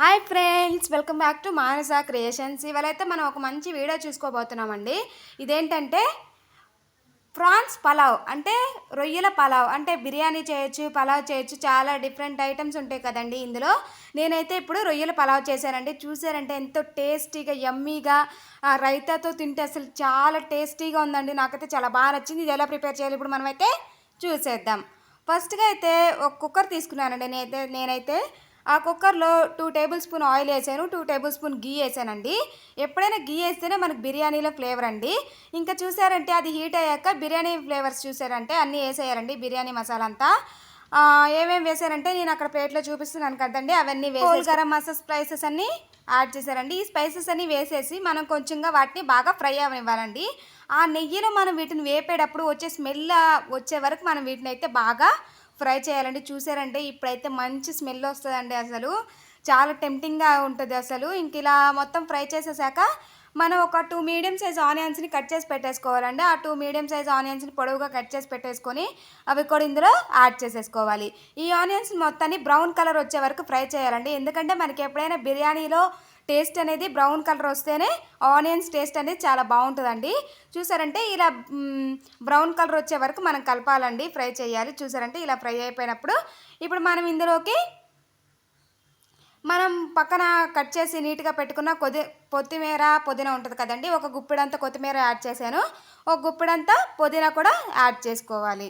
Hi friends, welcome back to Manasa creations. ఇవాళైతే మనం ఒక మంచి వీడియో చూసుకోబోతున్నామండి. ఇదేంటంటే ప్రాన్స్ పలావ్, అంటే రొయ్యల పలావ్. అంటే బిర్యానీ చేయొచ్చు, పలావ్ చేయొచ్చు, చాలా డిఫరెంట్ ఐటమ్స్ ఉంటాయి కదండి ఇందులో. నేనైతే ఇప్పుడు రొయ్యల పలావ్ చేశానండి. చూసారంటే ఎంతో టేస్టీగా, యమ్మీగా, రైతాతో తింటే అసలు చాలా టేస్టీగా ఉందండి. నాకైతే చాలా బాగా నచ్చింది. ఇది ఎలా ప్రిపేర్ చేయాలి ఇప్పుడు మనమైతే చూసేద్దాం. ఫస్ట్గా అయితే ఒక కుక్కర్ తీసుకున్నానండి. నేనైతే ఆ కుక్కర్లో 2 టేబుల్ స్పూన్ ఆయిల్ వేసాను, 2 టేబుల్ స్పూన్ గీ వేసానండి. ఎప్పుడైనా గీ వేస్తేనే మనకు బిర్యానీలో ఫ్లేవర్ అండి. ఇంకా చూసారంటే అది హీట్ అయ్యాక బిర్యానీ ఫ్లేవర్స్ చూసారంటే అన్నీ వేసేయాలండి. బిర్యానీ మసాలా అంతా ఏమేమి వేసారంటే నేను అక్కడ ప్లేట్లో చూపిస్తున్నాను కదండి, అవన్నీ వేసి గరం మసాలా స్పైసెస్ అన్నీ యాడ్ చేశారండి. ఈ స్పైసెస్ అన్నీ వేసేసి మనం కొంచెంగా వాటిని బాగా ఫ్రై అవ్వనివ్వాలండి. ఆ నెయ్యిలో మనం వీటిని వేపేటప్పుడు వచ్చే స్మెల్ వచ్చే వరకు మనం వీటిని అయితే బాగా ఫ్రై చేయాలండి. చూసారంటే ఇప్పుడైతే మంచి స్మెల్ వస్తుందండి. అసలు చాలా టెంప్టింగ్గా ఉంటుంది అసలు. ఇంక ఇలా మొత్తం ఫ్రై చేసేసాక మనం ఒక 2 మీడియం సైజ్ ఆనియన్స్ని కట్ చేసి పెట్టేసుకోవాలండి. ఆ 2 మీడియం సైజ్ ఆనియన్స్ని పొడవుగా కట్ చేసి పెట్టేసుకొని అవి కూడా ఇందులో యాడ్ చేసేసుకోవాలి. ఈ ఆనియన్స్ మొత్తాన్ని బ్రౌన్ కలర్ వచ్చే వరకు ఫ్రై చేయాలండి. ఎందుకంటే మనకి ఎప్పుడైనా బిర్యానీలో టేస్ట్ అనేది బ్రౌన్ కలర్ వస్తేనే ఆనియన్స్ టేస్ట్ అనేది చాలా బాగుంటుందండి. చూసారంటే ఇలా బ్రౌన్ కలర్ వచ్చే వరకు మనం కలపాలండి, ఫ్రై చేయాలి. చూసారంటే ఇలా ఫ్రై అయిపోయినప్పుడు ఇప్పుడు మనం ఇందులోకి మనం పక్కన కట్ చేసి నీట్గా పెట్టుకున్న కొత్తిమీర, పుదీనా ఉంటుంది కదండి. ఒక గుప్పెడంతా కొత్తిమీర యాడ్ చేశాను, ఒక గుప్పెడంతా పుదీనా కూడా యాడ్ చేసుకోవాలి.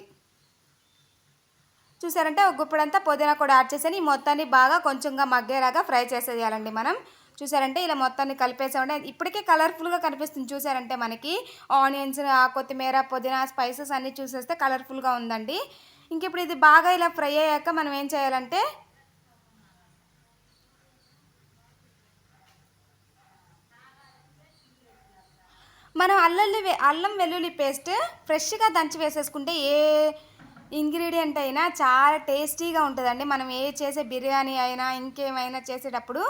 చూసారంటే ఒక గుప్పెడంతా పుదీనా కూడా యాడ్ చేశాను. ఈ మొత్తాన్ని బాగా కొంచెంగా మగ్గేలాగా ఫ్రై చేసేయాలండి మనం. చూసారంటే ఇలా మొత్తాన్ని కలిపేసామంటే ఇప్పటికే కలర్ఫుల్గా కనిపిస్తుంది. చూసారంటే మనకి ఆనియన్స్, కొత్తిమీర, పుదీనా, స్పైసెస్ అన్నీ చూసేస్తే కలర్ఫుల్గా ఉందండి. ఇంక ఇప్పుడు ఇది బాగా ఇలా ఫ్రై అయ్యాక మనం ఏం చేయాలంటే మనం అల్లం వెల్లుల్లి పేస్ట్ ఫ్రెష్గా దంచి వేసేసుకుంటే ఏ ఇంగ్రీడియంట్ అయినా చాలా టేస్టీగా ఉంటుందండి. మనం చేసే బిర్యానీ అయినా ఇంకేమైనా చేసేటప్పుడు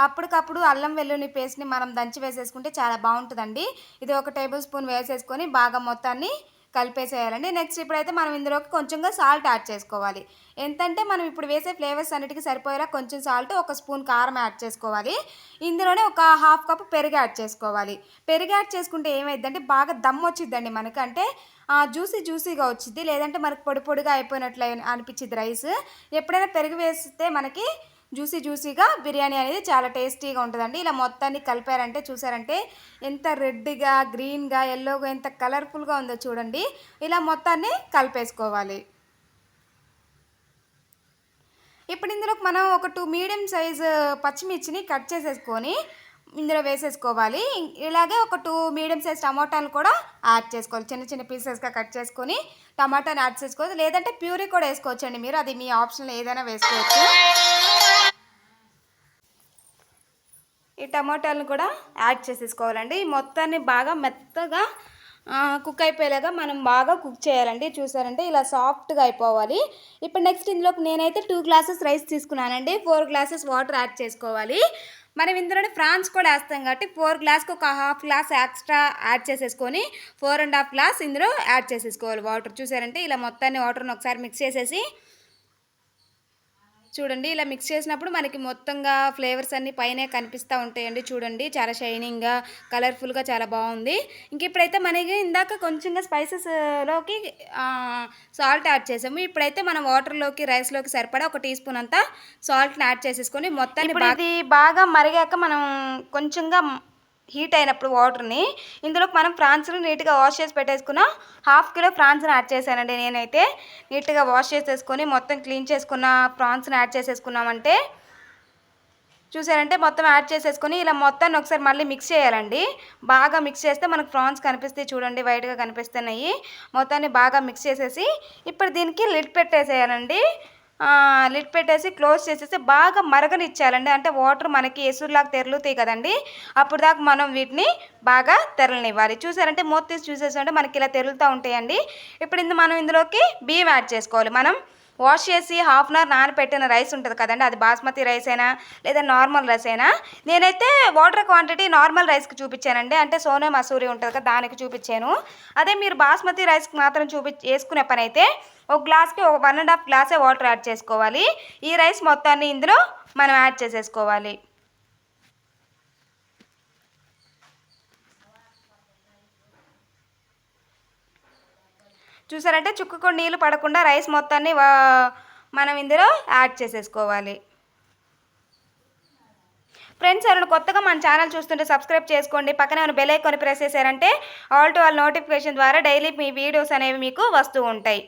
అప్పటికప్పుడు అల్లం వెల్లుల్లి పేస్ట్ని మనం దంచి వేసేసుకుంటే చాలా బాగుంటుందండి. ఇది ఒక టేబుల్ స్పూన్ వేసేసుకొని బాగా మొత్తాన్ని కలిపేసేయాలండి. నెక్స్ట్ ఇప్పుడైతే మనం ఇందులోకి కొంచెంగా సాల్ట్ యాడ్ చేసుకోవాలి. ఎంతంటే మనం ఇప్పుడు వేసే ఫ్లేవర్స్ అన్నిటికీ సరిపోయేలా కొంచెం సాల్ట్, ఒక స్పూన్ కారం యాడ్ చేసుకోవాలి. ఇందులోనే ఒక హాఫ్ కప్ పెరుగు యాడ్ చేసుకోవాలి. పెరుగు యాడ్ చేసుకుంటే ఏమైందంటే బాగా దమ్ వచ్చిద్దండి మనకు. అంటే జ్యూసీగా వచ్చింది. లేదంటే మనకు పొడి పొడిగా అయిపోయినట్లు అనిపించింది రైస్. ఎప్పుడైనా పెరుగు వేస్తే మనకి జ్యూసీగా బిర్యానీ అనేది చాలా టేస్టీగా ఉంటుందండి. ఇలా మొత్తాన్ని కలిపారంటే చూసారంటే ఎంత రెడ్గా, గ్రీన్గా, ఎల్లోగా ఎంత కలర్ఫుల్గా ఉందో చూడండి. ఇలా మొత్తాన్ని కలిపేసుకోవాలి. ఇప్పుడు ఇందులోకి మనం ఒక 2 మీడియం సైజు పచ్చిమిర్చిని కట్ చేసేసుకొని ఇందులో వేసేసుకోవాలి. ఇలాగే ఒక 2 మీడియం సైజ్ టమాటాలు కూడా యాడ్ చేసుకోవాలి. చిన్న చిన్న పీసెస్గా కట్ చేసుకొని టమాటాని యాడ్ చేసుకోవాలి. లేదంటే ప్యూరీ కూడా వేసుకోవచ్చండి మీరు, అది మీ ఆప్షన్లో ఏదైనా వేసుకోవచ్చు. ఈ టమాటాలను కూడా యాడ్ చేసేసుకోవాలండి. ఈ మొత్తాన్ని బాగా మెత్తగా కుక్ అయిపోయేలాగా మనం బాగా కుక్ చేయాలండి. చూసారంటే ఇలా సాఫ్ట్గా అయిపోవాలి. ఇప్పుడు నెక్స్ట్ ఇందులోకి నేనైతే 2 గ్లాసెస్ రైస్ తీసుకున్నానండి. 4 గ్లాసెస్ వాటర్ యాడ్ చేసుకోవాలి. మనం ఇందులోనే ఫ్రాన్స్ కూడా వేస్తాం కాబట్టి 4 గ్లాస్కి ఒక హాఫ్ గ్లాస్ ఎక్స్ట్రా యాడ్ చేసేసుకొని 4.5 గ్లాస్ ఇందులో యాడ్ చేసేసుకోవాలి వాటర్. చూసారంటే ఇలా మొత్తాన్ని వాటర్ని ఒకసారి మిక్స్ చేసేసి చూడండి. ఇలా మిక్స్ చేసినప్పుడు మనకి మొత్తంగా ఫ్లేవర్స్ అన్నీ పైనే కనిపిస్తూ ఉంటాయండి. చూడండి చాలా షైనింగ్గా, కలర్ఫుల్గా చాలా బాగుంది. ఇంక ఇప్పుడైతే మనకి ఇందాక కొంచెంగా స్పైసెస్లోకి సాల్ట్ యాడ్ చేసాము. ఇప్పుడైతే మనం వాటర్లోకి, రైస్లోకి సరిపడా ఒక టీ స్పూన్ అంతా సాల్ట్ని యాడ్ చేసేసుకొని మొత్తాన్ని ఇది బాగా మరిగాక మనం కొంచెంగా హీట్ అయినప్పుడు వాటర్ని ఇందులోకి మనం ఫ్రాన్స్ని నీట్గా వాష్ చేసి పెట్టేసుకున్న హాఫ్ కిలో ఫ్రాన్స్ని యాడ్ చేశానండి. నేనైతే నీట్గా వాష్ చేసేసుకొని మొత్తం క్లీన్ చేసుకున్న ఫ్రాన్స్ని యాడ్ చేసేసుకున్నామంటే చూసారంటే మొత్తం యాడ్ చేసేసుకొని ఇలా మొత్తాన్ని ఒకసారి మళ్ళీ మిక్స్ చేయాలండి. బాగా మిక్స్ చేస్తే మనకు ఫ్రాన్స్ కనిపిస్తాయి చూడండి, వైట్గా కనిపిస్తున్నాయి. మొత్తాన్ని బాగా మిక్స్ చేసేసి ఇప్పుడు దీనికి లిడ్ పెట్టేసేయాలండి. లిడ్ పెట్టేసి క్లోజ్ చేసేసి బాగా మరగనిచ్చేయాలండి. అంటే వాటర్ మనకి ఎసురులాగా తెరులుతాయి కదండి, అప్పుడు దాకా మనం వీటిని బాగా తెరలనివ్వాలి. చూసారంటే మూత తీసి చూసేసంటే మనకి ఇలా తెరులుతూ ఉంటాయండి. ఇప్పుడు మనం ఇందులోకి బియ్యం యాడ్ చేసుకోవాలి. మనం వాష్ చేసి హాఫ్ అన్ అవర్ నానబెట్టిన రైస్ ఉంటుంది కదండి, అది బాస్మతి రైస్ అయినా లేదా నార్మల్ రైస్ అయినా. నేనైతే వాటర్ క్వాంటిటీ నార్మల్ రైస్కి చూపించానండి, అంటే సోనా మసూరి ఉంటుంది కదా దానికి చూపించాను. అదే మీరు బాస్మతి రైస్కి మాత్రం వేసుకునే పని అయితే ఒక గ్లాస్కి 1.5 గ్లాసే వాటర్ యాడ్ చేసుకోవాలి. ఈ రైస్ మొత్తాన్ని ఇందులో మనం యాడ్ చేసేసుకోవాలి. చూసారంటే చుక్క కూడా నీళ్ళు పడకుండా రైస్ మొత్తాన్ని మనం ఇందులో యాడ్ చేసేసుకోవాలి. ఫ్రెండ్స్, ఎవరైనా కొత్తగా మన ఛానల్ చూస్తుంటే సబ్స్క్రైబ్ చేసుకోండి. పక్కనే ఉన్న బెల్ ఐకాన్ ప్రెస్ చేశారంటే ఆల్ టు ఆల్ నోటిఫికేషన్ ద్వారా డైలీ మీ వీడియోస్ అనేవి మీకు వస్తూ ఉంటాయి.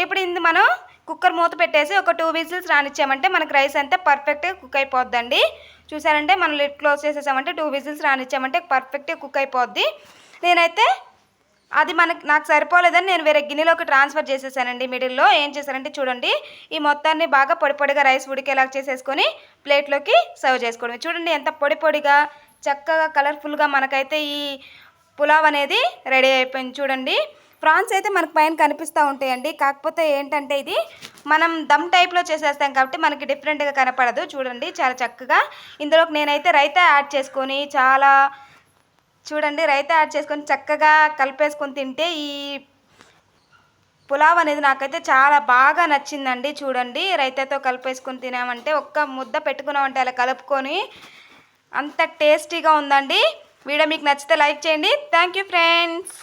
ఇప్పుడు మనం కుక్కర్ మూత పెట్టేసి ఒక 2 విజిల్స్ రానిచ్చామంటే మనకు రైస్ అంతా పర్ఫెక్ట్గా కుక్ అయిపోద్దండి. చూసారంటే మనం లిడ్ క్లోజ్ చేసేసామంటే 2 విజిల్స్ రానిచ్చామంటే పర్ఫెక్ట్గా కుక్ అయిపోద్ది. నేనైతే అది నాకు సరిపోలేదని నేను వేరే గిన్నెలోకి ట్రాన్స్ఫర్ చేసేసానండి. మిడిల్లో ఏం చేశానంటే చూడండి, ఈ మొత్తాన్ని బాగా పొడి పొడిగా రైస్ ఉడికేలా చేసేసుకొని ప్లేట్లోకి సర్వ్ చేసుకోవడం. చూడండి ఎంత పొడి పొడిగా చక్కగా కలర్ఫుల్గా మనకైతే ఈ పులావ్ అనేది రెడీ అయిపోయింది. చూడండి, ప్రాన్స్ అయితే మనకు పైన కనిపిస్తూ ఉంటాయండి, కాకపోతే ఏంటంటే ఇది మనం దమ్ టైప్లో చేసేస్తాం కాబట్టి మనకి డిఫరెంట్గా కనపడదు. చూడండి చాలా చక్కగా ఇందులోకి నేనైతే రైతా యాడ్ చేసుకొని చూడండి రైతా యాడ్ చేసుకొని చక్కగా కలిపేసుకొని తింటే ఈ పులావ్ అనేది నాకైతే చాలా బాగా నచ్చిందండి. చూడండి రైతాతో కలిపేసుకొని తినామంటే ఒక్క ముద్ద పెట్టుకున్నామంటే అలా కలుపుకొని అంత టేస్టీగా ఉందండి. వీడియో మీకు నచ్చితే లైక్ చేయండి. Thank you friends.